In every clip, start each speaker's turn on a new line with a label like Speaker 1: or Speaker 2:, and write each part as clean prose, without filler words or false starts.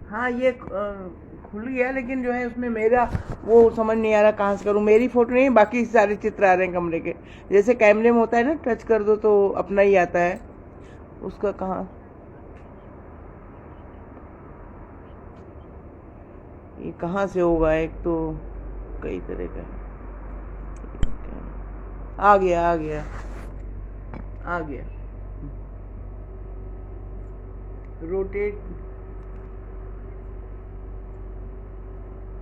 Speaker 1: हाँ ये खुल गया, लेकिन जो है उसमें मेरा वो समझ नहीं आ रहा कहाँ से करूँ। मेरी फोटो नहीं, बाकी सारे चित्र आ रहे हैं कमरे के। जैसे कैमरे में होता है ना, टच कर दो तो अपना ही आता है, उसका कहाँ, ये कहाँ से होगा? एक तो कई तरह का आ गया, आ गया, आ गया। रोटेट,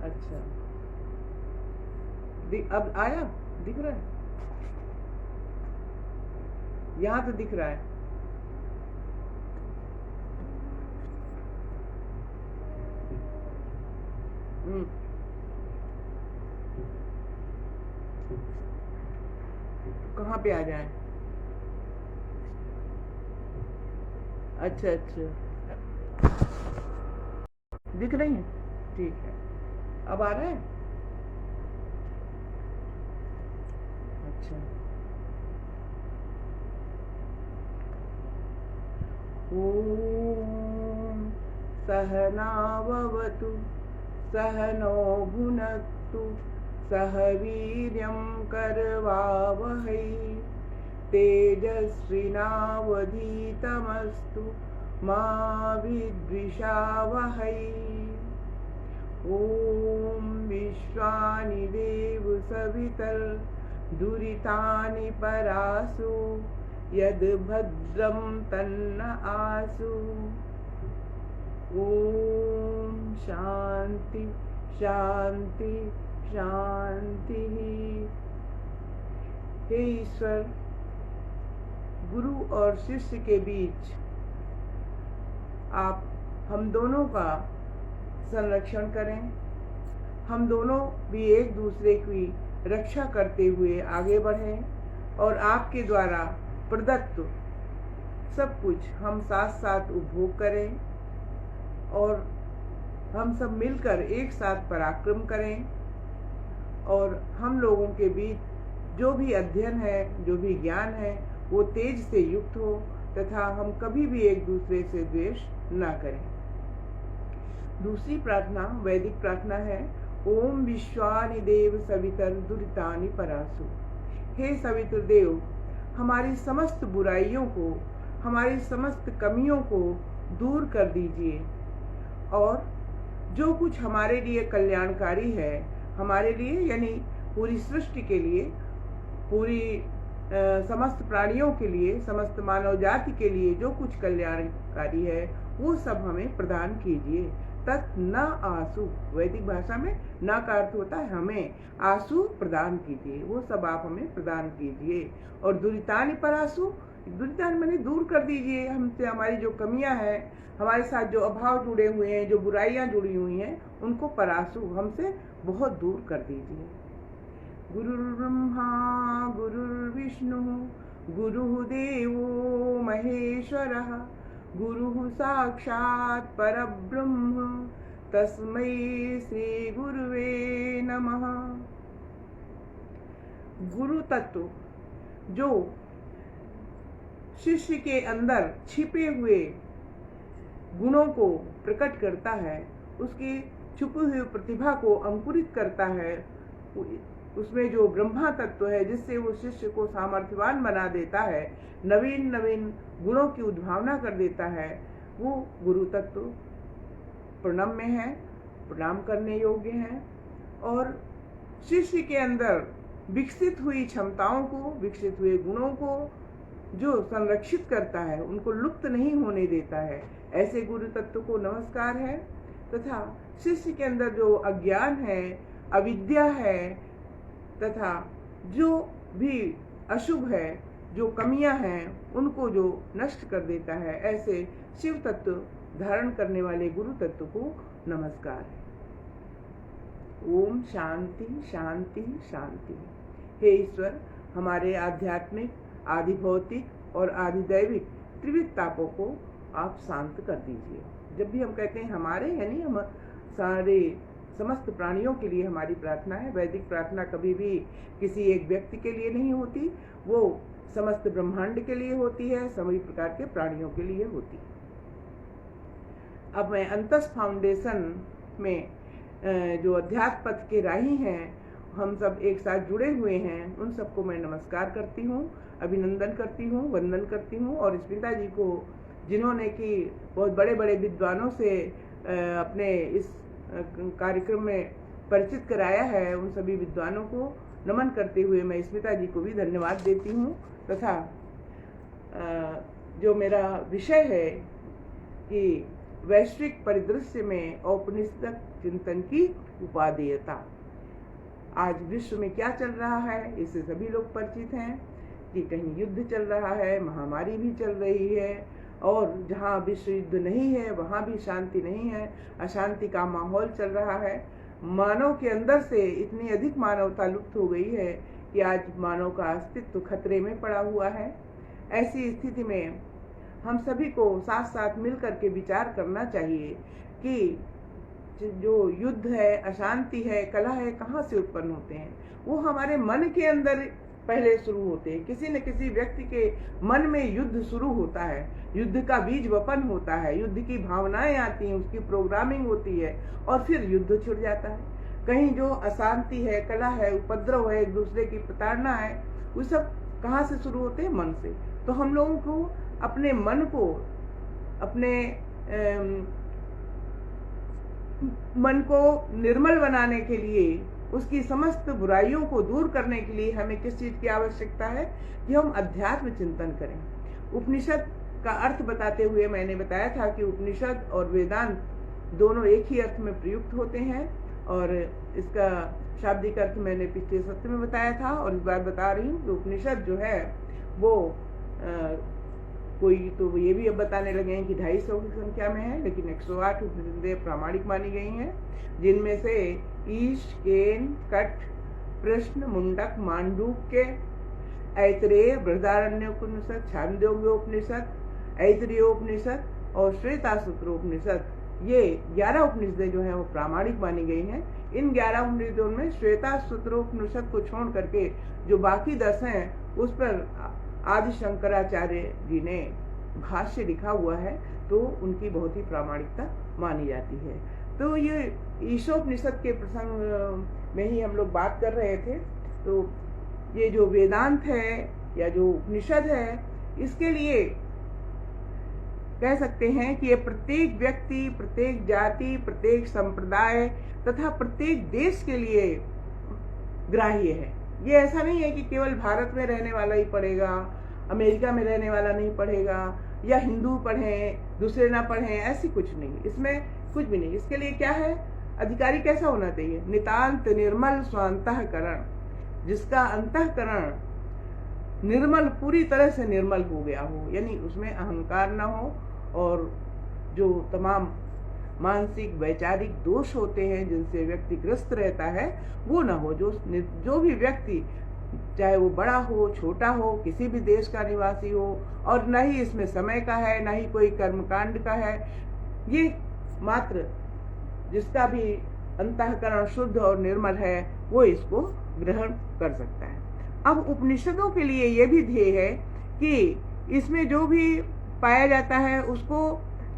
Speaker 1: अच्छा अब आया, दिख रहा है, यहाँ तो दिख रहा है। हम्म, कहाँ पे आ जाए? अच्छा अच्छा, दिख रही है, ठीक है। अब आ रहा है, अच्छा। ॐ सहनाववतु सहनो भुनक्तु सह वीर्यं करवावहै तेजस्विनावधीतमस्तु मा विद्विषावहै। ॐ विश्वानि देव सवितर्दुरितानि परासु यद्भद्रं तन्न आसु। ओम शांति शांति शांति। हे ईश्वर, गुरु और शिष्य के बीच आप हम दोनों का संरक्षण करें। हम दोनों भी एक दूसरे की रक्षा करते हुए आगे बढ़ें और आपके द्वारा प्रदत्त सब कुछ हम साथ साथ उपभोग करें और हम सब मिलकर एक साथ पराक्रम करें और हम लोगों के बीच जो भी अध्ययन है, जो भी ज्ञान है, वो तेज से युक्त हो तथा हम कभी भी एक दूसरे से द्वेष न करें। दूसरी प्रार्थना वैदिक प्रार्थना है, ओम विश्वानि देव सवितर दुरितानि परासु। हे सवित्र देव, हमारी समस्त बुराइयों को, हमारी समस्त कमियों को दूर कर दीजिए और जो कुछ हमारे लिए कल्याणकारी है, हमारे लिए यानी पूरी सृष्टि के लिए, पूरी समस्त प्राणियों के लिए, समस्त मानव जाति के लिए जो कुछ कल्याणकारी है वो सब हमें प्रदान कीजिए। तत् न आसु, वैदिक भाषा में न का अर्थ होता है हमें, आसु प्रदान कीजिए, वो सब आप हमें प्रदान कीजिए। और दुरितानि परासु, दुरितानि माने दूर कर दीजिए हमसे हमारी जो कमियां हैं, हमारे साथ जो अभाव जुड़े हुए हैं, जो बुराइयां जुड़ी हुई हैं, उनको परासु हमसे बहुत दूर कर दीजिए। गुरुर्ब्रह्मा गुरुर्विष्णु गुरुदेवो महेश्वरः गुरुः साक्षात् परब्रह्म तस्मै श्री गुरुवे नमः। गुरु तत्व जो शिष्य के अंदर छिपे हुए गुणों को प्रकट करता है, उसकी छुपी हुई प्रतिभा को अंकुरित करता है, उसमें जो ब्रह्मा तत्व है जिससे वो शिष्य को सामर्थ्यवान बना देता है, नवीन नवीन गुणों की उद्भावना कर देता है, वो गुरु तत्व प्रणम्य है, प्रणाम करने योग्य है। और शिष्य के अंदर विकसित हुई क्षमताओं को, विकसित हुए गुणों को जो संरक्षित करता है, उनको लुप्त नहीं होने देता है, ऐसे गुरु तत्व को नमस्कार है। तथा शिष्य के अंदर जो अज्ञान है, अविद्या है तथा जो भी अशुभ है, जो कमियां हैं, उनको जो नष्ट कर देता है, ऐसे शिव तत्व धारण करने वाले गुरु तत्व को नमस्कार है। ओम शांति शांति शांति। हे ईश्वर, हमारे आध्यात्मिक, आदि भौतिक और आदि दैविक त्रिविध तापों को आप शांत कर दीजिए। जब भी हम कहते हैं हमारे, यानी हम सारे समस्त प्राणियों के लिए हमारी प्रार्थना है। वैदिक प्रार्थना कभी भी किसी एक व्यक्ति के लिए नहीं होती, वो समस्त ब्रह्मांड के लिए होती है, सभी प्रकार के प्राणियों के लिए होती है। अब मैं अंतस फाउंडेशन में जो अध्यात्म पथ के राही हैं, हम सब एक साथ जुड़े हुए हैं, उन सबको मैं नमस्कार करती हूँ, अभिनंदन करती हूँ, वंदन करती हूँ। और स्मिता जी को, जिन्होंने कि बहुत बड़े बड़े विद्वानों से अपने इस कार्यक्रम में परिचित कराया है, उन सभी विद्वानों को नमन करते हुए मैं स्मिता जी को भी धन्यवाद देती हूँ। तथा जो मेरा विषय है कि वैश्विक परिदृश्य में औपनिषद चिंतन की उपादेयता, आज विश्व में क्या चल रहा है इससे सभी लोग परिचित हैं कि कहीं युद्ध चल रहा है, महामारी भी चल रही है, और जहाँ विश्व युद्ध नहीं है वहाँ भी शांति नहीं है, अशांति का माहौल चल रहा है। मानव के अंदर से इतनी अधिक मानवता लुप्त हो गई है कि आज मानव का अस्तित्व खतरे में पड़ा हुआ है। ऐसी स्थिति में हम सभी को साथ साथ मिल करके विचार करना चाहिए कि जो युद्ध है, अशांति है, कलह है, कहाँ से उत्पन्न होते हैं। वो हमारे मन के अंदर पहले शुरू होते हैं। किसी न किसी व्यक्ति के मन में युद्ध शुरू होता है, युद्ध का बीज वपन होता है, युद्ध की भावनाएं आती हैं, उसकी प्रोग्रामिंग होती है और फिर युद्ध छिड़ जाता है। कहीं जो अशांति है, कलह है, उपद्रव है, एक दूसरे की प्रताड़ना है, वो सब कहाँ से शुरू होते हैं? मन से। तो हम लोगों को अपने मन को, अपने मन को निर्मल बनाने के लिए, उसकी समस्त बुराइयों को दूर करने के लिए हमें किस चीज की आवश्यकता है कि हम अध्यात्म चिंतन करें। उपनिषद का अर्थ बताते हुए मैंने बताया था कि उपनिषद और वेदांत दोनों एक ही अर्थ में प्रयुक्त होते हैं, और इसका शाब्दिक अर्थ मैंने पिछले सत्र में बताया था और इस बार बता रही हूँ कि उपनिषद जो है वो कोई तो ये भी अब बताने लगे हैं कि 250 की संख्या में है, लेकिन 108 उपनिषदें प्रामाणिक मानी गई हैं, जिनमें से ईश, केन, कठ, प्रश्न, मुंडक, मांडूक्य, ऐतरेय, बृहदारण्यकोपनिषद, छांदोग्योपनिषद, ऐतरेयोपनिषद और श्वेतासूत्रोपनिषद, ये 11 उपनिषदें जो हैं वो प्रामाणिक मानी गई हैं। इन 11 उपनिषदों में श्वेतासूत्रोपनिषद को छोड़ करके जो बाकी 10 हैं उस पर आदि शंकराचार्य जी ने भाष्य लिखा हुआ है, तो उनकी बहुत ही प्रामाणिकता मानी जाती है। तो ये ईशोपनिषद के प्रसंग में ही हम लोग बात कर रहे थे। तो ये जो वेदांत है या जो उपनिषद है, इसके लिए कह सकते हैं कि ये प्रत्येक व्यक्ति, प्रत्येक जाति, प्रत्येक संप्रदाय तथा प्रत्येक देश के लिए ग्राह्य है। ये ऐसा नहीं है कि केवल भारत में रहने वाला ही पढ़ेगा, अमेरिका में रहने वाला नहीं पढ़ेगा, या हिंदू पढ़ें दूसरे ना पढ़ें, ऐसी कुछ नहीं, इसमें कुछ भी नहीं। इसके लिए क्या है, अधिकारी कैसा होना चाहिए? नितांत निर्मल स्वांतःकरण, जिसका अंतःकरण निर्मल, पूरी तरह से निर्मल हो गया हो, यानी उसमें अहंकार ना हो, और जो तमाम मानसिक वैचारिक दोष होते हैं जिनसे व्यक्ति ग्रस्त रहता है वो ना हो। जो भी व्यक्ति, चाहे वो बड़ा हो, छोटा हो, किसी भी देश का निवासी हो, और न ही इसमें समय का है, न ही कोई कर्मकांड का है, ये मात्र जिसका भी अंतःकरण शुद्ध और निर्मल है वो इसको ग्रहण कर सकता है। अब उपनिषदों के लिए ये भी ध्येय है कि इसमें जो भी पाया जाता है उसको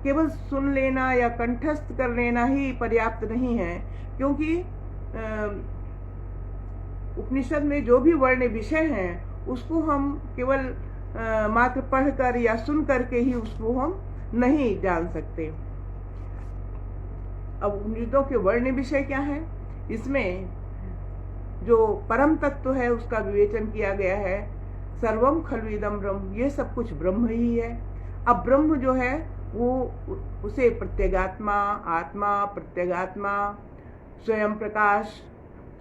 Speaker 1: केवल सुन लेना या कंठस्थ कर लेना ही पर्याप्त नहीं है, क्योंकि उपनिषद में जो भी वर्ण विषय हैं उसको हम केवल मात्र पढ़कर या सुन करके ही उसको हम नहीं जान सकते। अब उपनिषदों के वर्ण विषय क्या है? इसमें जो परम तत्व है उसका विवेचन किया गया है। सर्वम खलु इदं ब्रह्म, ये सब कुछ ब्रह्म ही है। अब ब्रह्म जो है वो उसे प्रत्यगात्मा, आत्मा, प्रत्यगात्मा, स्वयं प्रकाश,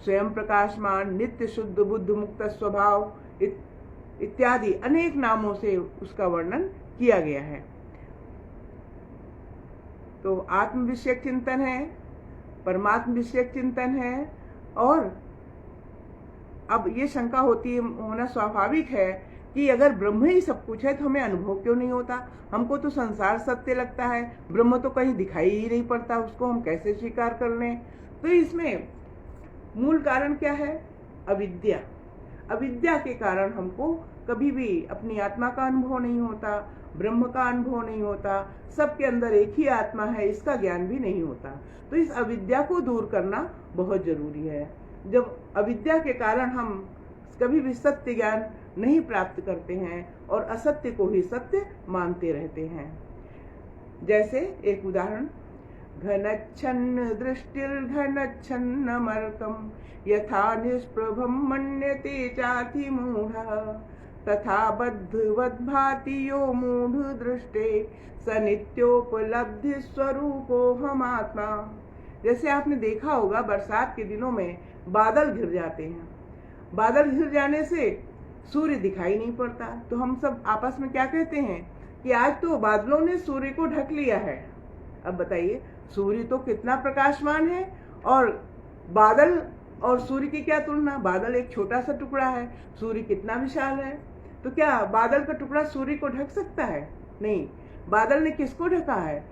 Speaker 1: स्वयं प्रकाशमान, नित्य शुद्ध बुद्ध मुक्त स्वभाव इत्यादि अनेक नामों से उसका वर्णन किया गया है। तो आत्म विषयक चिंतन है, परमात्म विषयक चिंतन है, और अब ये शंका होना स्वाभाविक है कि अगर ब्रह्म ही सब कुछ है तो हमें अनुभव क्यों नहीं होता? हमको तो संसार सत्य लगता है, ब्रह्म तो कहीं दिखाई ही नहीं पड़ता, उसको हम कैसे स्वीकार कर लें? तो इसमें मूल कारण क्या है? अविद्या। अविद्या के कारण हमको कभी भी अपनी आत्मा का अनुभव नहीं होता, ब्रह्म का अनुभव नहीं होता, सबके अंदर एक ही आत्मा है, इसका ज्ञान भी नहीं होता। तो इस अविद्या को दूर करना बहुत जरूरी है। जब अविद्या के कारण हम कभी भी सत्य ज्ञान नहीं प्राप्त करते हैं और असत्य को ही सत्य मानते रहते हैं। जैसे एक उदाहरण, घनच्छन्न दृष्टिर्घनच्छन्नमर्कं यथा निष्प्रभं मन्यते चाति मूढः तथा बद्धवद्भाति यो मूढ़ दृष्टे स नित्योपलब्धि स्वरूपोऽहमात्मा। जैसे आपने देखा होगा बरसात के दिनों में बादल घिर जाते हैं, बादल घिर जाने से सूर्य दिखाई नहीं पड़ता, तो हम सब आपस में क्या कहते हैं कि आज तो बादलों ने सूर्य को ढक लिया है। अब बताइए, सूर्य तो कितना प्रकाशमान है और बादल और सूर्य की क्या तुलना। बादल एक छोटा सा टुकड़ा है, सूर्य कितना विशाल है। तो क्या बादल का टुकड़ा सूर्य को ढक सकता है? नहीं। बादल ने किसको ढका है?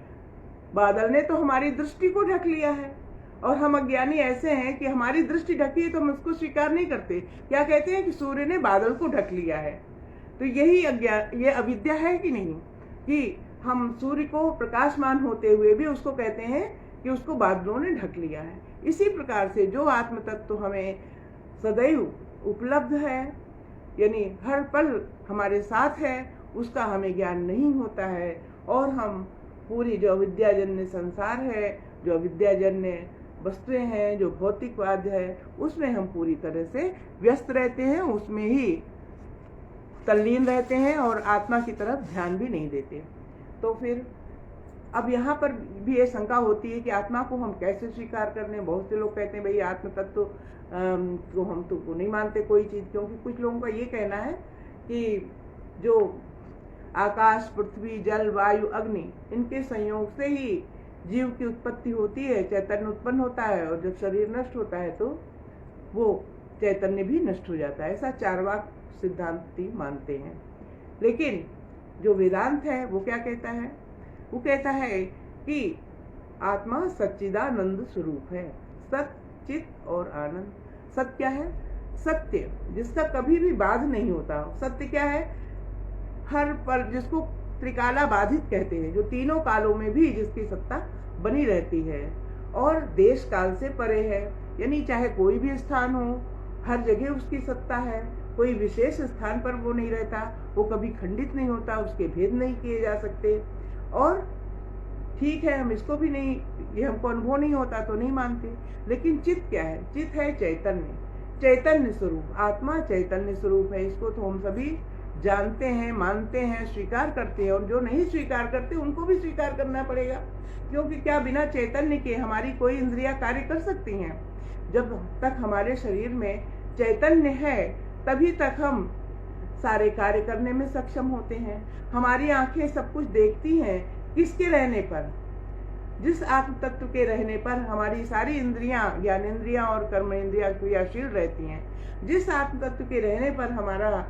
Speaker 1: बादल ने तो हमारी दृष्टि को ढक लिया है। और हम अज्ञानी ऐसे हैं कि हमारी दृष्टि ढकी है तो हम उसको स्वीकार नहीं करते। क्या कहते हैं कि सूर्य ने बादल को ढक लिया है। तो यही ये अविद्या है कि नहीं, कि हम सूर्य को प्रकाशमान होते हुए भी उसको कहते हैं कि उसको बादलों ने ढक लिया है। इसी प्रकार से जो आत्म तत्व हमें सदैव उपलब्ध है, यानी हर पल हमारे साथ है, उसका हमें ज्ञान नहीं होता है और हम पूरी जो अविद्याजन्य संसार है, जो अविद्याजन्य वस्तुएं हैं, जो भौतिकवाद है, उसमें हम पूरी तरह से व्यस्त रहते हैं, उसमें ही तल्लीन रहते हैं और आत्मा की तरफ ध्यान भी नहीं देते। तो फिर अब यहाँ पर भी ये शंका होती है कि आत्मा को हम कैसे स्वीकार कर लें। बहुत से लोग कहते हैं भाई आत्म तत्व तो हम तो नहीं मानते कोई चीज़, क्योंकि कुछ लोगों का ये कहना है कि जो आकाश, पृथ्वी, जल, वायु, अग्नि, इनके संयोग से ही जीव की उत्पत्ति होती है, चैतन्य उत्पन्न होता है, और जब शरीर नष्ट होता है तो वो चैतन्य भी नष्ट हो जाता है। ऐसा चार्वाक सिद्धांती मानते हैं। लेकिन जो वेदांत है वो क्या कहता है? वो कहता है कि आत्मा सच्चिदानंद स्वरूप है। सत, चित और आनंद। सत्य क्या है? सत्य जिसका कभी भी बाध नहीं होता। सत्य क्या है? हर पर, जिसको त्रिकाला बाधित कहते हैं, जो तीनों कालों में भी जिसकी सत्ता बनी रहती है और देश काल से परे है, यानी चाहे कोई भी स्थान हो, हर जगह उसकी सत्ता है। कोई विशेष स्थान पर वो नहीं रहता, वो कभी खंडित नहीं होता, उसके भेद नहीं किए जा सकते। और ठीक है, हम इसको भी नहीं, ये हमको अनुभव नहीं होता तो नहीं मानते। लेकिन चित्त क्या है? चित्त है चैतन्य, चैतन्य स्वरूप। आत्मा चैतन्य स्वरूप है, इसको तो हम सभी जानते हैं, मानते हैं, स्वीकार करते हैं। और जो नहीं स्वीकार करते उनको भी स्वीकार करना पड़ेगा, क्योंकि क्या बिना चैतन्य के हमारी कोई इंद्रियां कार्य कर सकती हैं? जब तक हमारे शरीर में चैतन्य है तभी तक हम सारे कार्य करने में सक्षम होते हैं। हमारी आंखें सब कुछ देखती हैं, किसके रहने पर? जिस आत्म तत्व के रहने पर हमारी सारी इंद्रियां, ज्ञानेंद्रियां और कर्म इंद्रियां क्रियाशील रहती हैं। जिस आत्म तत्व के रहने पर हमारा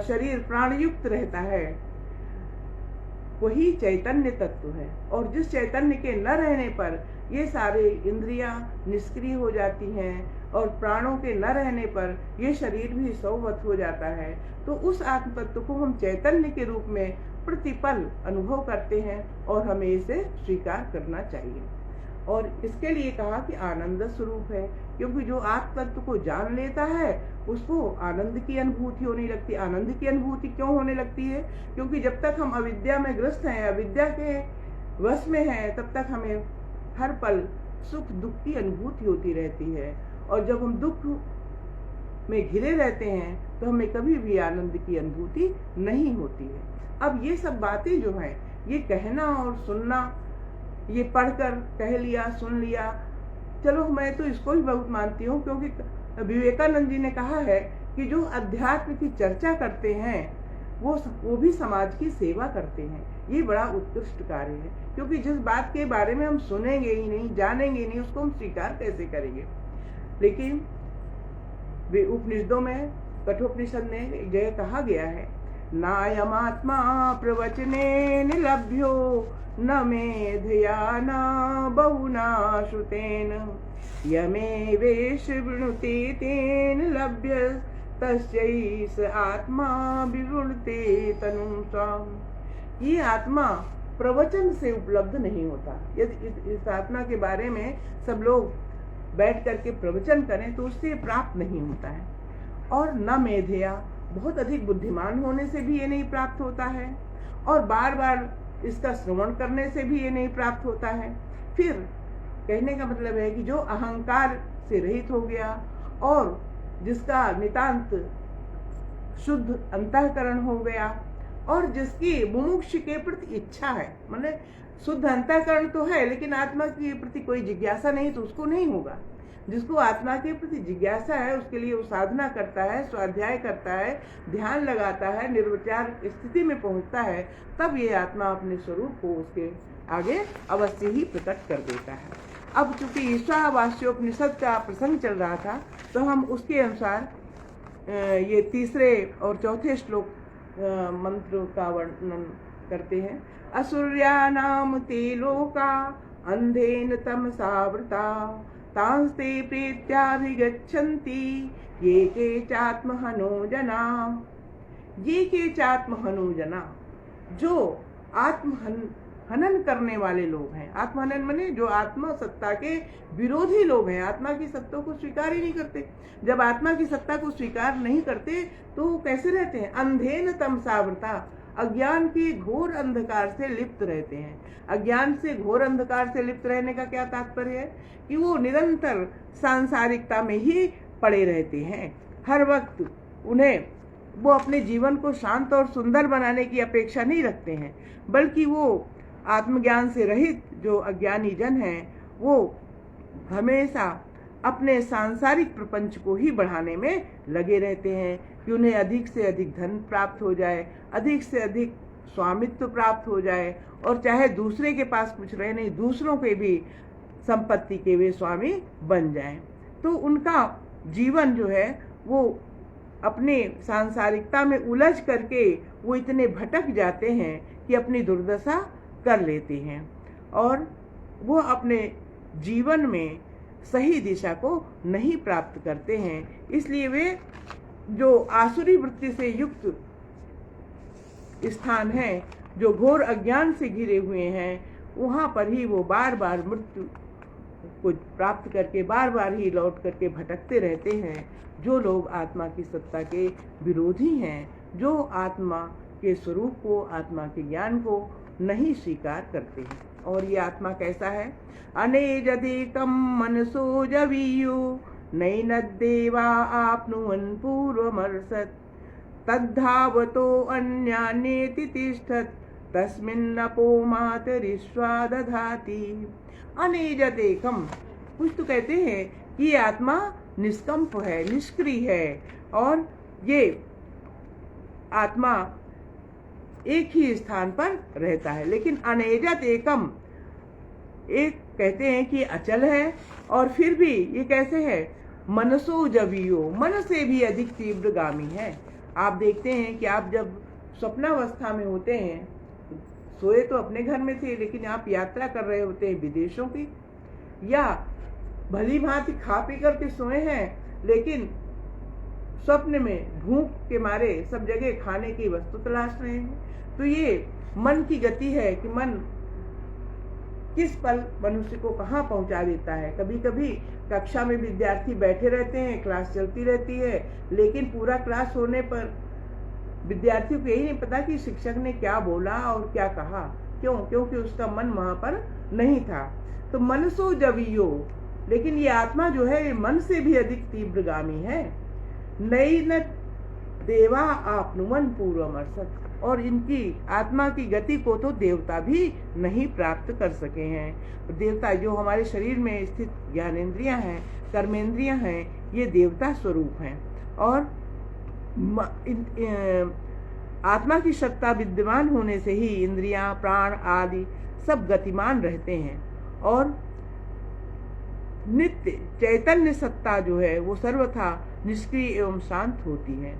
Speaker 1: शरीर प्राणयुक्त रहता है, वही चैतन्य तत्व है। और जिस चैतन्य के न रहने पर ये सारे इंद्रियां निष्क्रिय हो जाती हैं और प्राणों के न रहने पर ये शरीर भी सौवत हो जाता है, तो उस आत्म तत्व को हम चैतन्य के रूप में प्रतिपल अनुभव करते हैं और हमें इसे स्वीकार करना चाहिए। और इसके लिए कहा कि आनंद स्वरूप है, क्योंकि जो आत्म तत्व को जान लेता है उसको आनंद की अनुभूति होने लगती है। आनंद की अनुभूति क्यों होने लगती है? क्योंकि जब तक हम अविद्या में ग्रस्त हैं, अविद्या के वश में हैं, तब तक हमें हर पल सुख दुख की अनुभूति होती रहती है। और जब हम दुख में घिरे रहते हैं तो हमें कभी भी आनंद की अनुभूति नहीं होती है। अब ये सब बातें जो हैं, ये कहना और सुनना, ये पढ़कर कह लिया, सुन लिया, चलो मैं तो इसको भी बहुत मानती हूँ, क्योंकि विवेकानंद जी ने कहा है कि जो अध्यात्म की चर्चा करते हैं वो भी समाज की सेवा करते हैं। ये बड़ा उत्कृष्ट कार्य है, क्योंकि जिस बात के बारे में हम सुनेंगे ही नहीं, जानेंगे नहीं, उसको हम स्वीकार कैसे करेंगे? लेकिन उपनिषदों में, कठोपनिषद में एक जगह कहा गया है, नायमात्मा प्रवचने निलभ्यो न मेधया न बहुना श्रुतेन यमे वेश वृणुते तेन लभ्य तस्यैष आत्मा विवृणते तनुं स्वाम। ये आत्मा प्रवचन से उपलब्ध नहीं होता। यदि इस आत्मा के बारे में सब लोग बैठ करके प्रवचन करें तो उससे प्राप्त नहीं होता है। और न मेधया, बहुत अधिक बुद्धिमान होने से भी ये नहीं प्राप्त होता है, और बार बार इसका श्रवण करने से भी ये नहीं प्राप्त होता है। फिर कहने का मतलब है कि जो अहंकार से रहित हो गया और जिसका नितांत शुद्ध अंतःकरण हो गया और जिसकी मुमुक्ष के प्रति इच्छा है, माने शुद्ध अंतःकरण तो है लेकिन आत्मा के प्रति कोई जिज्ञासा नहीं, तो उसको नहीं होगा। जिसको आत्मा के प्रति जिज्ञासा है उसके लिए वो साधना करता है, स्वाध्याय करता है, ध्यान लगाता है, निर्विचार स्थिति में पहुंचता है, तब ये आत्मा अपने स्वरूप को उसके आगे अवश्य ही प्रकट कर देता है। अब चूंकि ईशावास्योपनिषद का प्रसंग चल रहा था तो हम उसके अनुसार ये तीसरे और चौथे श्लोक मंत्र का वर्णन करते हैं। असुर्यानाम ते लोका अंधेन तमसावृता तांस्ते प्रीत्याभिगच्छन्ति ये के चात्महनो जना। ये के चात्महनो जना, जो हनन करने वाले लोग हैं। आत्महनन माने जो आत्मा सत्ता के विरोधी लोग हैं, आत्मा की सत्ता को स्वीकार ही नहीं करते। जब आत्मा की सत्ता को स्वीकार नहीं करते तो कैसे रहते हैं? अंधेन तमसावृता, अज्ञान की घोर अंधकार से लिप्त रहते हैं। अज्ञान से घोर अंधकार से लिप्त रहने का क्या तात्पर्य है? कि वो निरंतर सांसारिकता में ही पड़े रहते हैं। हर वक्त उन्हें वो अपने जीवन को शांत और सुंदर बनाने की अपेक्षा नहीं रखते हैं, बल्कि वो आत्मज्ञान से रहित जो अज्ञानी जन हैं वो हमेशा अपने सांसारिक प्रपंच को ही बढ़ाने में लगे रहते हैं कि उन्हें अधिक से अधिक धन प्राप्त हो जाए, अधिक से अधिक स्वामित्व प्राप्त हो जाए, और चाहे दूसरे के पास कुछ रहे नहीं, दूसरों के भी संपत्ति के वे स्वामी बन जाएं। तो उनका जीवन जो है वो अपने सांसारिकता में उलझ करके वो इतने भटक जाते हैं कि अपनी दुर्दशा कर लेते हैं और वो अपने जीवन में सही दिशा को नहीं प्राप्त करते हैं। इसलिए वे जो आसुरी वृत्ति से युक्त स्थान है, जो घोर अज्ञान से घिरे हुए हैं, वहाँ पर ही वो बार बार मृत्यु को प्राप्त करके बार बार ही लौट करके भटकते रहते हैं। जो लोग आत्मा की सत्ता के विरोधी हैं, जो आत्मा के स्वरूप को, आत्मा के ज्ञान को नहीं स्वीकार करते हैं। और ये आत्मा कैसा है? अनेजदेकं मनसो जवीयो नैनद्देवा आप्नुवन् पूर्वमर्षत् तद्धावतो अन्यान्येति तिष्ठत् तस्मिन्नपो मातरिश्वा दधाति। अनेजदेकं, कुछ तो कहते हैं कि ये आत्मा निष्कंप है, निष्क्रिय है, और ये आत्मा एक ही स्थान पर रहता है। लेकिन अनेजत एकम, एक कहते हैं कि अचल है, और फिर भी ये कैसे है? मनसो जवीयो, मन से भी अधिक तीव्रगामी है। आप देखते हैं कि आप जब स्वप्नावस्था में होते हैं, सोए तो अपने घर में थे, लेकिन आप यात्रा कर रहे होते हैं विदेशों की, या भली भांति खा पी करके सोए हैं, लेकिन स्वप्न में भूख के मारे सब जगह खाने की वस्तु तलाश रहे हैं। तो ये मन की गति है कि मन किस पल मनुष्य को कहाँ पहुंचा देता है। कभी कभी कक्षा में विद्यार्थी बैठे रहते हैं, क्लास चलती रहती है, लेकिन पूरा क्लास होने पर विद्यार्थियों को यही नहीं पता कि शिक्षक ने क्या बोला और क्या कहा। क्यों? क्योंकि उसका मन वहां पर नहीं था। तो मनसो जवीयो, लेकिन ये आत्मा जो है ये मन से भी अधिक तीव्रगामी है। नैन देवा आपनुवन पूर्वमर्षत्, और इनकी आत्मा की गति को तो देवता भी नहीं प्राप्त कर सके हैं। देवता जो हमारे शरीर में स्थित ज्ञानेंद्रियां हैं, कर्मेंद्रियां हैं, ये देवता स्वरूप हैं, और आत्मा की सत्ता विद्यमान होने से ही इंद्रियां, प्राण आदि सब गतिमान रहते हैं, और नित्य चैतन्य सत्ता जो है वो सर्वथा निष्क्रिय एवं शांत होती है।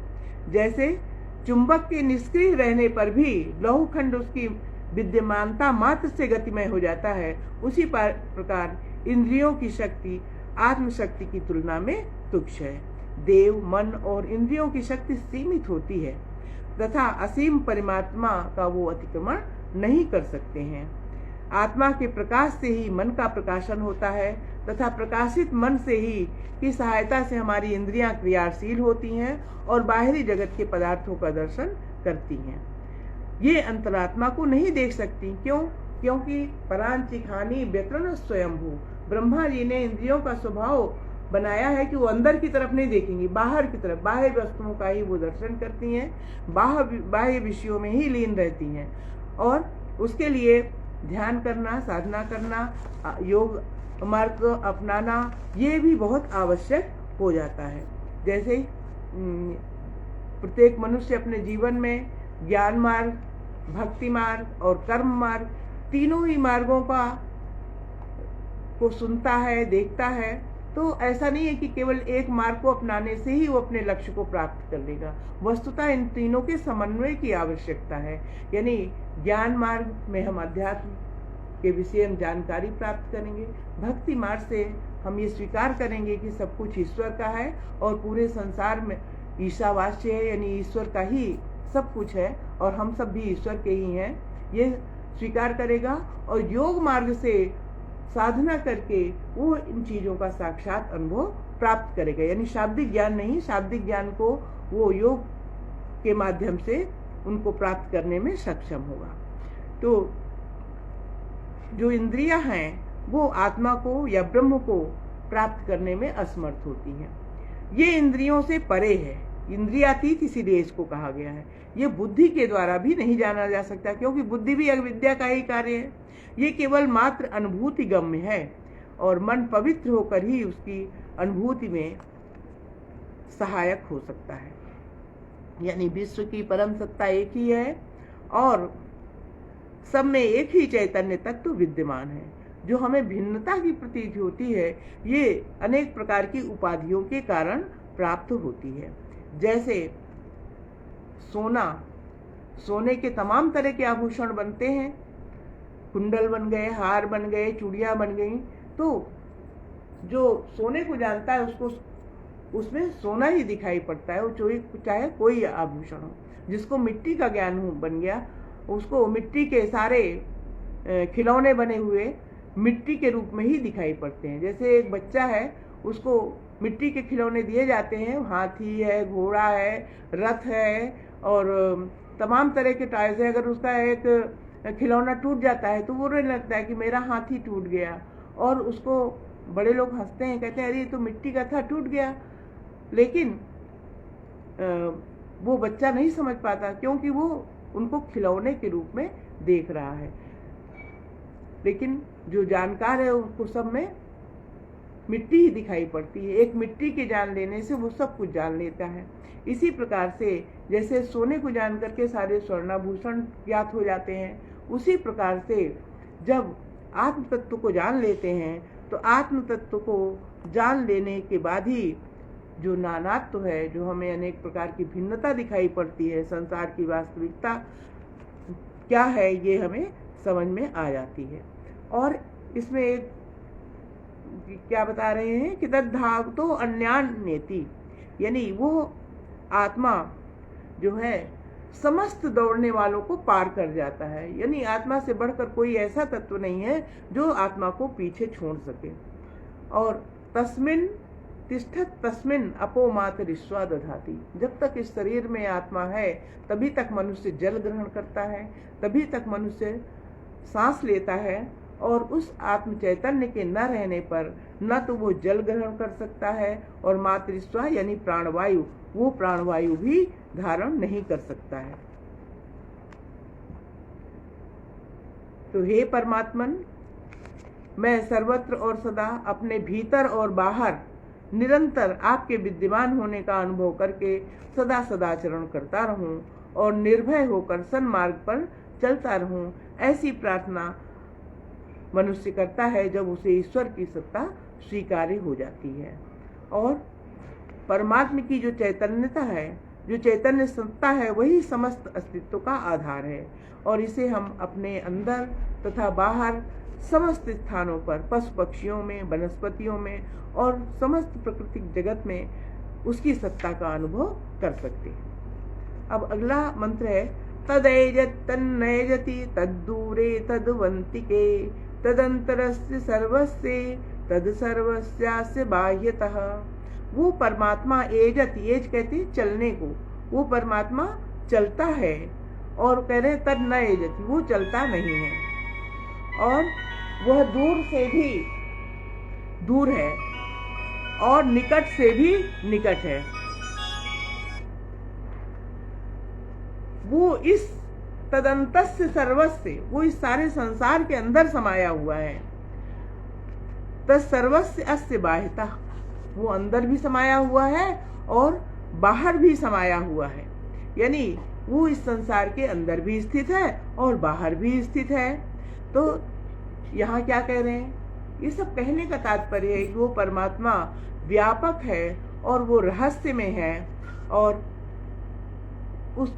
Speaker 1: जैसे चुंबक के निष्क्रिय रहने पर भी लौहखंड उसकी विद्यमानता मात्र से गतिमय हो जाता है, उसी प्रकार इंद्रियों की शक्ति आत्मशक्ति की तुलना में तुच्छ है। देव, मन और इंद्रियों की शक्ति सीमित होती है तथा असीम परमात्मा का वो अतिक्रमण नहीं कर सकते हैं। आत्मा के प्रकाश से ही मन का प्रकाशन होता है तथा प्रकाशित मन से ही की सहायता से हमारी इंद्रियां क्रियाशील होती हैं और बाहरी जगत के पदार्थों का दर्शन करती हैं। ये अंतरात्मा को नहीं देख सकती। क्यों? क्योंकि परांचिखानी व्यकरण स्वयंभू, ब्रह्मा जी ने इंद्रियों का स्वभाव बनाया है कि वो अंदर की तरफ नहीं देखेंगी, बाहर की तरफ, बाह्य वस्तुओं का ही वो दर्शन करती हैं, बाह्य विषयों में ही लीन रहती हैं। और उसके लिए ध्यान करना, साधना करना, योग मार्ग अपनाना, ये भी बहुत आवश्यक हो जाता है। जैसे प्रत्येक मनुष्य अपने जीवन में ज्ञान मार्ग, भक्ति मार्ग और कर्म मार्ग, तीनों ही मार्गों को सुनता है, देखता है, तो ऐसा नहीं है कि केवल एक मार्ग को अपनाने से ही वो अपने लक्ष्य को प्राप्त कर लेगा। वस्तुतः इन तीनों के समन्वय की आवश्यकता है। यानी ज्ञान मार्ग में हम अध्यात्म के विषय में जानकारी प्राप्त करेंगे, भक्ति मार्ग से हम ये स्वीकार करेंगे कि सब कुछ ईश्वर का है और पूरे संसार में ईशावास्य है, यानी ईश्वर का ही सब कुछ है और हम सब भी ईश्वर के ही हैं, ये स्वीकार करेगा। और योग मार्ग से साधना करके वो इन चीजों का साक्षात अनुभव प्राप्त करेगा। यानी शाब्दिक ज्ञान नहीं, शाब्दिक ज्ञान को वो योग के माध्यम से उनको प्राप्त करने में सक्षम होगा। तो जो इंद्रियां हैं वो आत्मा को या ब्रह्म को प्राप्त करने में असमर्थ होती हैं। ये इंद्रियों से परे है, इंद्रियातीत इसीलिए इसको कहा गया है। ये बुद्धि के द्वारा भी नहीं जाना जा सकता, क्योंकि बुद्धि भी अविद्या का ही कार्य है। ये केवल मात्र अनुभूति गम्य है और मन पवित्र होकर ही उसकी अनुभूति में सहायक हो सकता है। यानी विश्व की परम सत्ता एक ही है और सब में एक ही चैतन्य तत्व विद्यमान है। जो हमें भिन्नता की प्रतीति होती है, ये अनेक प्रकार की उपाधियों के कारण प्राप्त होती है। जैसे सोने के तमाम तरह के आभूषण बनते हैं, कुंडल बन गए, हार बन गए, चूड़ियां बन गई। तो जो सोने को जानता है उसको उसमें सोना ही दिखाई पड़ता है, वो चाहे कोई आभूषण हो। जिसको मिट्टी का ज्ञान बन गया, उसको मिट्टी के सारे खिलौने बने हुए मिट्टी के रूप में ही दिखाई पड़ते हैं। जैसे एक बच्चा है, उसको मिट्टी के खिलौने दिए जाते हैं, हाथी है, घोड़ा है, रथ है और तमाम तरह के टॉयज है। अगर उसका एक खिलौना टूट जाता है तो वो रोने लगता है कि मेरा हाथी टूट गया, और उसको बड़े लोग हंसते हैं, कहते हैं अरे ये तो मिट्टी का था, टूट गया। लेकिन वो बच्चा नहीं समझ पाता, क्योंकि वो उनको खिलौने के रूप में देख रहा है। लेकिन जो जानकार है उसको सब में मिट्टी ही दिखाई पड़ती है। एक मिट्टी के जान लेने से वो सब कुछ जान लेता है। इसी प्रकार से जैसे सोने को जान करके सारे स्वर्णाभूषण ज्ञात हो जाते हैं, उसी प्रकार से जब आत्म तत्व को जान लेते हैं तो आत्म तत्व को जान लेने के बाद ही जो नानात्व है, जो हमें अनेक प्रकार की भिन्नता दिखाई पड़ती है, संसार की वास्तविकता क्या है, ये हमें समझ में आ जाती है। और इसमें एक क्या बता रहे हैं कि तद्धाव तो अन्यान्येति, यानी वो आत्मा जो है समस्त दौड़ने वालों को पार कर जाता है। यानी आत्मा से बढ़कर कोई ऐसा तत्व नहीं है जो आत्मा को पीछे छोड़ सके। और तस्मिन तिष्ठत तस्मिन अपो मातरिश्वा दधाति, जब तक इस शरीर में आत्मा है तभी तक मनुष्य जल ग्रहण करता है, तभी तक मनुष्य सांस लेता है। और उस आत्म चैतन्य के न रहने पर न तो वो जल ग्रहण कर सकता है और मातृस्वा यानी प्राणवायु, वो प्राणवायु भी धारण नहीं कर सकता है। तो हे परमात्मन, मैं सर्वत्र और सदा अपने भीतर और बाहर निरंतर आपके विद्यमान होने का अनुभव करके सदा सदाचरण करता रहूं और निर्भय होकर सन्मार्ग पर चलता रहूं, ऐसी प्रार्थना मनुष्य करता है जब उसे ईश्वर की सत्ता स्वीकार्य हो जाती है। और परमात्मा की जो चैतन्यता है, जो चैतन्य सत्ता है, वही समस्त अस्तित्व का आधार है। और इसे हम अपने अंदर तथा बाहर समस्त स्थानों पर, पशु पक्षियों में, वनस्पतियों में और समस्त प्राकृतिक जगत में उसकी सत्ता का अनुभव कर सकते हैं। अब अगला मंत्र है तदैजत तन्नयजति तद्दूरे तद्वंतिके तदंतरस्य सर्वस्य तद सर्वस्यास्य बाह्यतः। वो परमात्मा एजत, एज कहते हैं चलने को, वो परमात्मा चलता है और कह रहे तद न एजति, वो चलता नहीं है और वह दूर से भी दूर है और निकट से भी निकट है। वो इस तदंतस्य सर्वस्य, वो इस सारे संसार के अंदर समाया हुआ है। तत्सर्वस्य अस्य बाह्यतः, वो अंदर भी समाया हुआ है और बाहर भी समाया हुआ है, यानी वो इस संसार के अंदर भी स्थित है और बाहर भी स्थित है। तो यहाँ क्या कह रहे हैं, ये सब कहने का तात्पर्य है कि वो परमात्मा व्यापक है और वो रहस्य में है और उस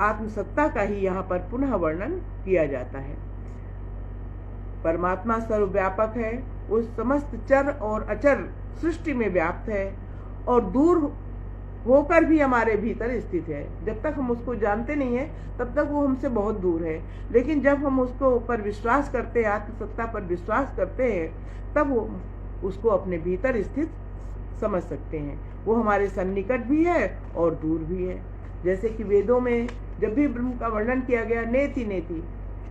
Speaker 1: आत्मसत्ता का ही यहाँ पर पुनः वर्णन किया जाता है। परमात्मा सर्वव्यापक है, वो समस्त चर और अचर सृष्टि में व्याप्त है और दूर होकर भी हमारे भीतर स्थित है। जब तक हम उसको जानते नहीं है तब तक वो हमसे बहुत दूर है, लेकिन जब हम उसको ऊपर विश्वास करते हैं, आत्मसत्ता पर विश्वास करते हैं, तब वो उसको अपने भीतर स्थित समझ सकते हैं। वो हमारे सन्निकट भी है और दूर भी है। जैसे कि वेदों में जब भी ब्रह्म का वर्णन किया गया नेति नेति,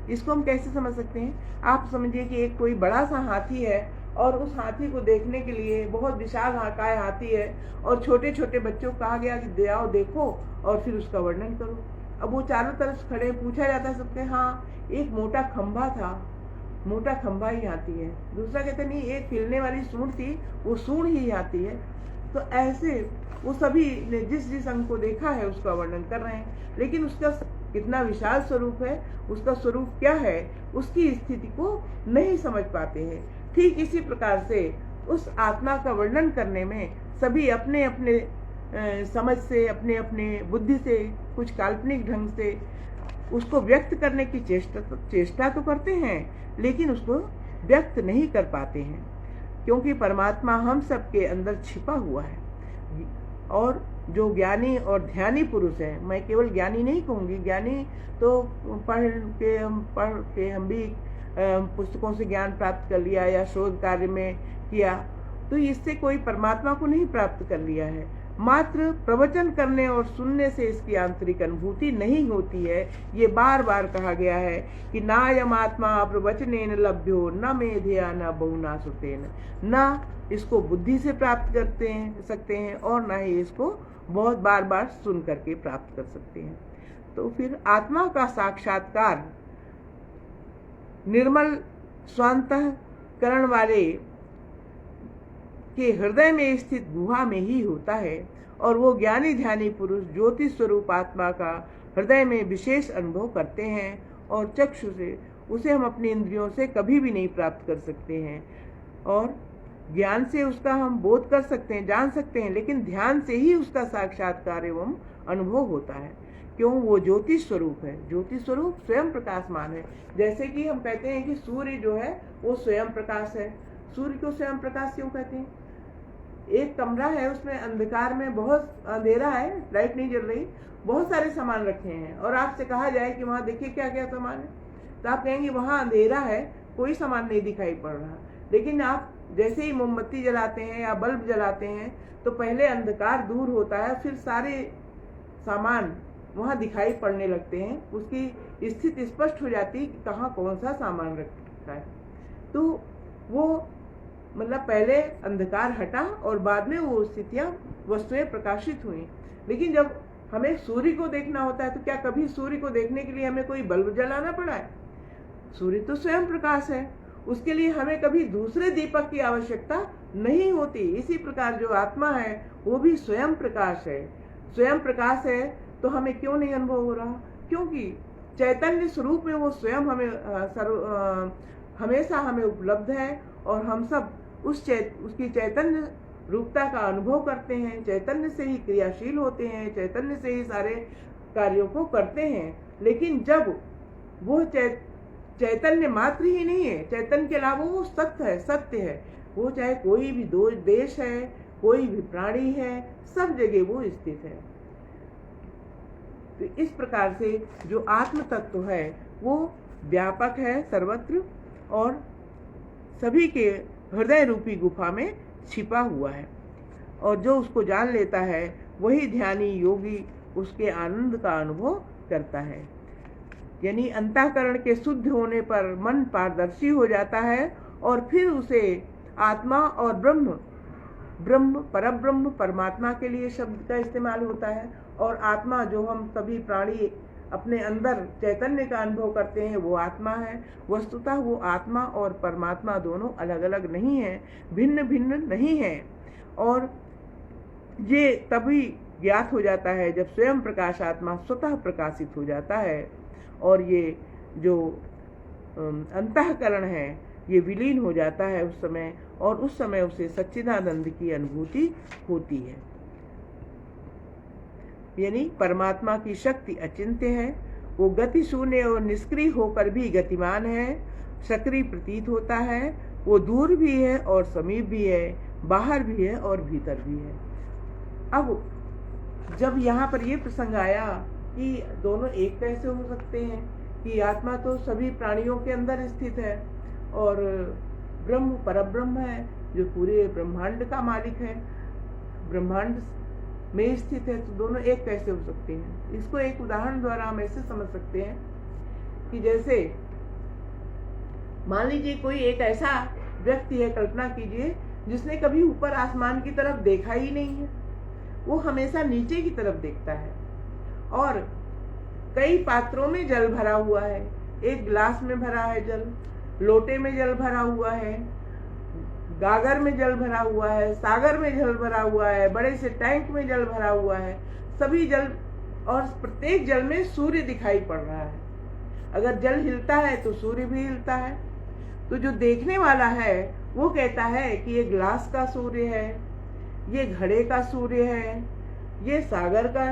Speaker 1: इसको हम कैसे समझ सकते हैं? आप समझिए कि एक कोई बड़ा सा हाथी है और उस हाथी को देखने के लिए बहुत विशाल आकाय हाथी है और छोटे छोटे बच्चों को कहा गया कि आओ देखो और फिर उसका वर्णन करो। अब वो चारों तरफ खड़े, पूछा जाता है सबसे, हाँ एक मोटा खंभा था, मोटा खंभा ही हाथी है। दूसरा कहते नहीं एक हिलने वाली सूंड थी, वो सूंड ही हाथी है। तो ऐसे वो सभी ने जिस जिस अंग को देखा है उसका वर्णन कर रहे हैं, लेकिन उसका कितना विशाल स्वरूप है, उसका स्वरूप क्या है, उसकी स्थिति को नहीं समझ पाते हैं। ठीक इसी प्रकार से उस आत्मा का वर्णन करने में सभी अपने अपने समझ से, अपने अपने बुद्धि से, कुछ काल्पनिक ढंग से उसको व्यक्त करने की चेष्टा तो करते हैं, लेकिन उसको व्यक्त नहीं कर पाते हैं, क्योंकि परमात्मा हम सबके अंदर छिपा हुआ है। और जो ज्ञानी और ध्यानी पुरुष है, मैं केवल ज्ञानी नहीं कहूँगी, ज्ञानी तो पढ़ के हम भी पुस्तकों से ज्ञान प्राप्त कर लिया या शोध कार्य में किया, तो इससे कोई परमात्मा को नहीं प्राप्त कर लिया है। मात्र प्रवचन करने और सुनने से इसकी आंतरिक अनुभूति नहीं होती है। ये बार बार कहा गया है कि नायम आत्मा प्रवचनेन लभ्यो न मेधया न बहुना सुतेन, न इसको बुद्धि से प्राप्त सकते हैं और न ही इसको बहुत बार बार सुन करके प्राप्त कर सकते हैं। तो फिर आत्मा का साक्षात्कार निर्मल स्वांतःकरण वाले के हृदय में स्थित गुहा में ही होता है और वो ज्ञानी ध्यानी पुरुष ज्योति स्वरूप आत्मा का हृदय में विशेष अनुभव करते हैं और चक्षु से उसे हम अपनी इंद्रियों से कभी भी नहीं प्राप्त कर सकते हैं। और ज्ञान से उसका हम बोध कर सकते हैं, जान सकते हैं, लेकिन ध्यान से ही उसका साक्षात्कार एवं अनुभव होता है। क्यों? वो ज्योति स्वरूप है। ज्योति स्वरूप स्वयं प्रकाशमान है। जैसे कि हम कहते हैं कि सूर्य जो है वो स्वयं प्रकाश है। सूर्य को स्वयं प्रकाश क्यों कहते हैं? एक कमरा है, उसमें अंधकार में बहुत अंधेरा है, लाइट नहीं जल रही, बहुत सारे सामान रखे हैं और आपसे कहा जाए कि वहाँ देखिए क्या क्या सामान है, तो आप कहेंगे वहाँ अंधेरा है, कोई सामान नहीं दिखाई पड़ रहा। लेकिन आप जैसे ही मोमबत्ती जलाते हैं या बल्ब जलाते हैं तो पहले अंधकार दूर होता है, फिर सारे सामान वहाँ दिखाई पड़ने लगते हैं, उसकी स्थिति स्पष्ट हो जाती है कि कहाँ कौन सा सामान रखा है। तो वो मतलब पहले अंधकार हटा और बाद में वो स्थितियाँ वस्तुएं प्रकाशित हुई। लेकिन जब हमें सूर्य को देखना होता है तो क्या कभी सूर्य को देखने के लिए हमें कोई बल्ब जलाना पड़ा है? सूर्य तो स्वयं प्रकाश है, उसके लिए हमें कभी दूसरे दीपक की आवश्यकता नहीं होती। इसी प्रकार जो आत्मा है वो भी स्वयं प्रकाश है। स्वयं प्रकाश है तो हमें क्यों नहीं अनुभव हो रहा? क्योंकि चैतन्य स्वरूप में वो स्वयं हमेशा हमें उपलब्ध है और हम सब उसकी चैतन्य रूपता का अनुभव करते हैं, चैतन्य से ही क्रियाशील होते हैं, चैतन्य से ही सारे कार्यों को करते हैं। लेकिन जब वो चैतन्य मात्र ही नहीं है, चैतन्य के अलावा वो सत्य है, वो चाहे कोई भी देश है, कोई भी प्राणी है, सब जगह वो स्थित है। तो इस प्रकार से जो आत्म तत्व है वो व्यापक है सर्वत्र और सभी के हृदय रूपी गुफा में छिपा हुआ है, और जो उसको जान लेता है वही ध्यानी योगी उसके आनंद का अनुभव करता है। यानी अंतःकरण के शुद्ध होने पर मन पारदर्शी हो जाता है और फिर उसे आत्मा और ब्रह्म परब्रह्म परमात्मा के लिए शब्द का इस्तेमाल होता है, और आत्मा जो हम सभी प्राणी अपने अंदर चैतन्य का अनुभव करते हैं वो आत्मा है। वस्तुतः वो आत्मा और परमात्मा दोनों अलग अलग नहीं है, भिन्न भिन्न नहीं है, और ये तभी ज्ञात हो जाता है जब स्वयं प्रकाश आत्मा स्वतः प्रकाशित हो जाता है और ये जो अंतःकरण है ये विलीन हो जाता है उस समय, और उस समय उसे सच्चिदानंद की अनुभूति होती है। यानी परमात्मा की शक्ति अचिंत्य है, वो गति शून्य और निष्क्रिय होकर भी गतिमान है, सक्रिय प्रतीत होता है, वो दूर भी है और समीप भी है, बाहर भी है और भीतर भी है। अब जब यहाँ पर ये प्रसंग आया कि दोनों एक कैसे हो सकते हैं, कि आत्मा तो सभी प्राणियों के अंदर स्थित है और ब्रह्म परब्रह्म है जो पूरे ब्रह्मांड का मालिक है, ब्रह्मांड में स्थित है, तो दोनों एक कैसे हो सकते हैं। इसको एक उदाहरण द्वारा हम ऐसे समझ सकते हैं कि जैसे मान लीजिए कोई एक ऐसा व्यक्ति है, कल्पना कीजिए, जिसने कभी ऊपर आसमान की तरफ देखा ही नहीं है, वो हमेशा नीचे की तरफ देखता है, और कई पात्रों में जल भरा हुआ है, एक गिलास में भरा है जल, लोटे में जल भरा हुआ है, गागर में जल भरा हुआ है, सागर में जल भरा हुआ है, बड़े से टैंक में जल भरा हुआ है, सभी जल, और प्रत्येक जल में सूर्य दिखाई पड़ रहा है। अगर जल हिलता है तो सूर्य भी हिलता है। तो जो देखने वाला है वो कहता है कि ये ग्लास का सूर्य है, ये घड़े का सूर्य है, ये सागर का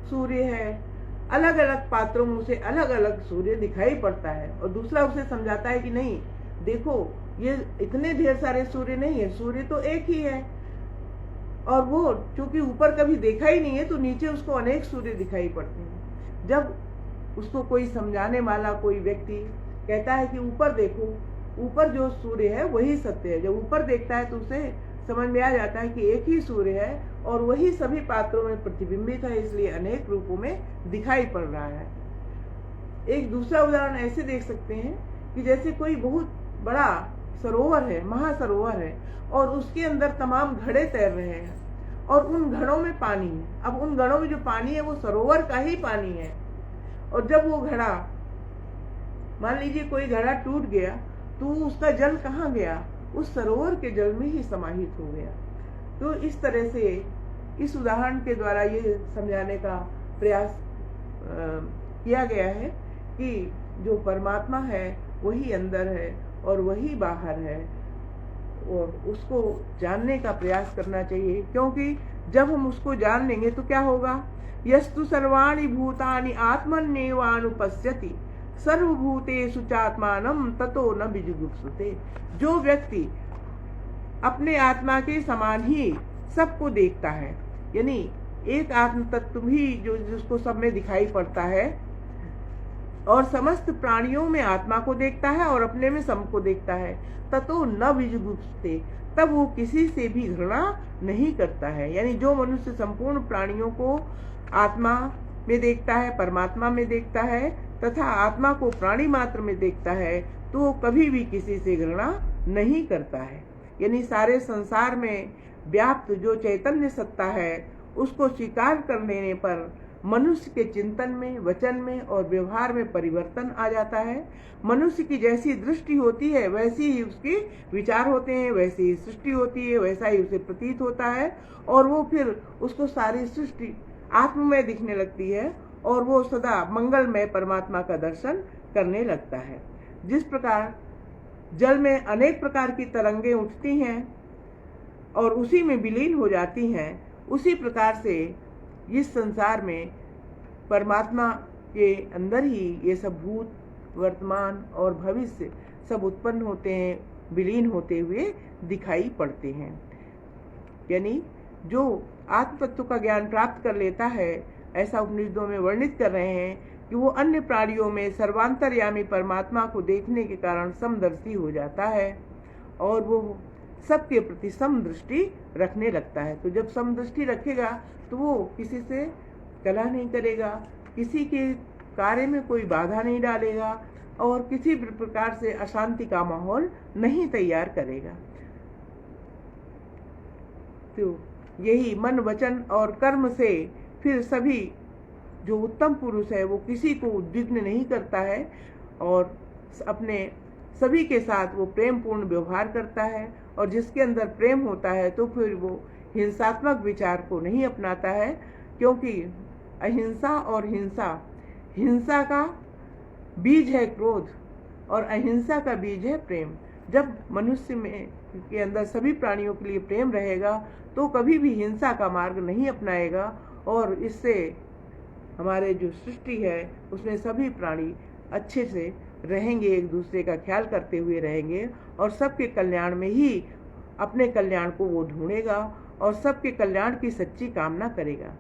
Speaker 1: सूर्य है। अलग अलग पात्रों में उसे अलग अलग सूर्य दिखाई पड़ता है, और दूसरा उसे समझाता है कि नहीं देखो ये इतने ढेर सारे सूर्य नहीं है, सूर्य तो एक ही है, और वो चूंकि ऊपर कभी देखा ही नहीं है तो नीचे उसको अनेक सूर्य दिखाई पड़ते हैं। जब उसको कोई समझाने वाला कोई व्यक्ति कहता है कि ऊपर देखो, ऊपर जो सूर्य है वही सत्य है, जब ऊपर देखता है तो उसे समझ में आ जाता है कि एक ही सूर्य है और वही सभी पात्रों में प्रतिबिंबित है, इसलिए अनेक रूपों में दिखाई पड़ रहा है। एक दूसरा उदाहरण ऐसे देख सकते हैं कि जैसे कोई बहुत बड़ा सरोवर है, महासरोवर है, और उसके अंदर तमाम घड़े तैर रहे हैं और उन घड़ों में पानी है। अब उन घड़ों में जो पानी है वो सरोवर का ही पानी है, और जब वो घड़ा, मान लीजिए कोई घड़ा टूट गया तो उसका जल कहाँ गया, उस सरोवर के जल में ही समाहित हो गया। तो इस तरह से इस उदाहरण के द्वारा ये समझाने का प्रयास किया गया है कि जो परमात्मा है वही अंदर है और वही बाहर है, और उसको जानने का प्रयास करना चाहिए, क्योंकि जब हम उसको जान लेंगे तो क्या होगा, यस्तु सर्वाणि भूतानि आत्मन्येवानुपश्यति सर्वभूतेषु चात्मानं ततो न विजुगुप्सुते। जो व्यक्ति अपने आत्मा के समान ही सबको देखता है, यानी एक आत्म तत्व ही जो जिसको सब में दिखाई पड़ता है, और समस्त प्राणियों में आत्मा को देखता है और अपने में सबको देखता है, ततो न विजुगुप्सते, तब वो किसी से भी घृणा नहीं करता है। यानी जो मनुष्य संपूर्ण प्राणियों को आत्मा में देखता है, परमात्मा में देखता है तथा आत्मा को प्राणी मात्र में देखता है, तो वो कभी भी किसी से घृणा नहीं करता है। यानी सारे संसार में व्याप्त जो चैतन्य सत्ता है उसको स्वीकार कर लेने पर मनुष्य के चिंतन में, वचन में और व्यवहार में परिवर्तन आ जाता है। मनुष्य की जैसी दृष्टि होती है वैसी ही उसके विचार होते हैं, वैसी ही सृष्टि होती है, वैसा ही उसे प्रतीत होता है, और वो फिर उसको सारी सृष्टि आत्ममय दिखने लगती है और वो सदा मंगलमय परमात्मा का दर्शन करने लगता है। जिस प्रकार जल में अनेक प्रकार की तरंगें उठती हैं और उसी में विलीन हो जाती हैं, उसी प्रकार से इस संसार में परमात्मा के अंदर ही ये सब भूत, वर्तमान और भविष्य सब उत्पन्न होते हैं, विलीन होते हुए दिखाई पड़ते हैं। यानी जो आत्म तत्व का ज्ञान प्राप्त कर लेता है, ऐसा उपनिषदों में वर्णित कर रहे हैं कि वो अन्य प्राणियों में सर्वांतर्यामी परमात्मा को देखने के कारण समदर्शी हो जाता है और वो सबके प्रति समदृष्टि रखने लगता है। तो जब समदृष्टि रखेगा तो वो किसी से कलह नहीं करेगा, किसी के कार्य में कोई बाधा नहीं डालेगा और किसी प्रकार से अशांति का माहौल नहीं तैयार करेगा। तो यही मन, वचन और कर्म से फिर सभी जो उत्तम पुरुष है वो किसी को उद्विग्न नहीं करता है और अपने सभी के साथ वो प्रेम पूर्ण व्यवहार करता है। और जिसके अंदर प्रेम होता है तो फिर वो हिंसात्मक विचार को नहीं अपनाता है, क्योंकि अहिंसा और हिंसा का बीज है क्रोध और अहिंसा का बीज है प्रेम। जब मनुष्य में के अंदर सभी प्राणियों के लिए प्रेम रहेगा तो कभी भी हिंसा का मार्ग नहीं अपनाएगा और इससे हमारे जो सृष्टि है उसमें सभी प्राणी अच्छे से रहेंगे, एक दूसरे का ख्याल करते हुए रहेंगे और सबके कल्याण में ही अपने कल्याण को वो ढूंढेगा और सबके कल्याण की सच्ची कामना करेगा।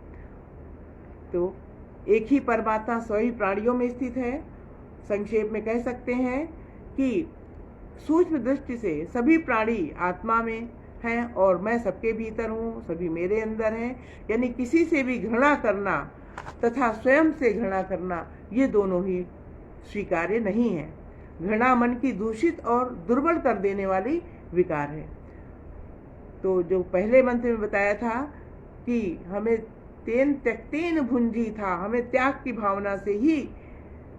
Speaker 1: तो एक ही परमात्मा सभी प्राणियों में स्थित है। संक्षेप में कह सकते हैं कि सूक्ष्म दृष्टि से सभी प्राणी आत्मा में हैं और मैं सबके भीतर हूँ, सभी मेरे अंदर हैं। यानी किसी से भी घृणा करना तथा स्वयं से घृणा करना ये दोनों ही स्वीकार्य नहीं है। घृणा मन की दूषित और दुर्बल कर देने वाली विकार है। तो जो पहले मंत्र में बताया था कि हमें तेन त्यक्तेन भुंजी था, हमें त्याग की भावना से ही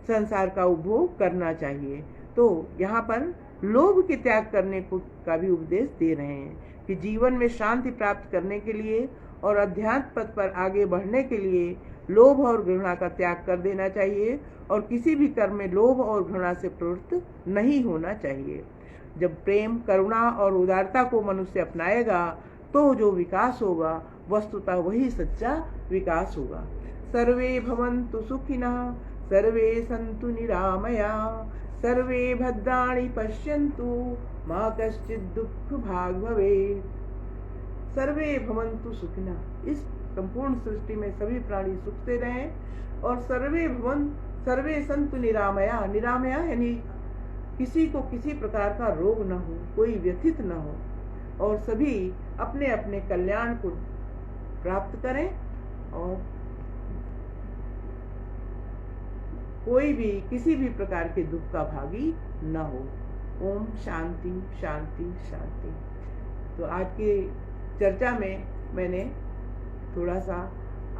Speaker 1: संसार का उपभोग करना चाहिए। तो यहाँ पर लोभ के त्याग करने को का भी उपदेश दे रहे हैं कि जीवन में शांति प्राप्त करने के लिए और अध्यात्म पथ पर आगे बढ़ने के लिए लोभ और घृणा का त्याग कर देना चाहिए और किसी भी कर्म में लोभ और घृणा से प्रवृत्त नहीं होना चाहिए। जब प्रेम, करुणा और उदारता को मनुष्य अपनाएगा तो जो विकास होगा वस्तुतः वही सच्चा विकास होगा। सर्वे भवन्तु सुखिनः, सर्वे सन्तु निरामया, सर्वे भद्राणि पश्यन्तु, मा कश्चित् दुःख भाग् भवेत्। सर्वे भवन्तु सुखिनः, इस संपूर्ण सृष्टि में सभी प्राणी सुख से रहें और सर्वे सन्तु निरामया, निरामया यानी किसी को किसी प्रकार का रोग न हो, कोई व्यथित न हो और सभी अपने अपने कल्याण को प्राप्त करें और कोई भी किसी भी प्रकार के दुख का भागी न हो। ओम शांति शांति शांति। तो आज की चर्चा में मैंने थोड़ा सा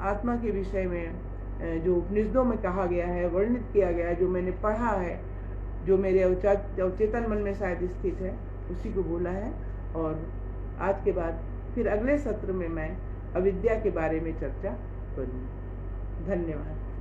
Speaker 1: आत्मा के विषय में जो उपनिषदों में कहा गया है, वर्णित किया गया है, जो मैंने पढ़ा है, जो मेरे अवचेतन मन में शायद स्थित है, उसी को बोला है। और आज के बाद फिर अगले सत्र में मैं अविद्या के बारे में चर्चा करूँगी। धन्यवाद।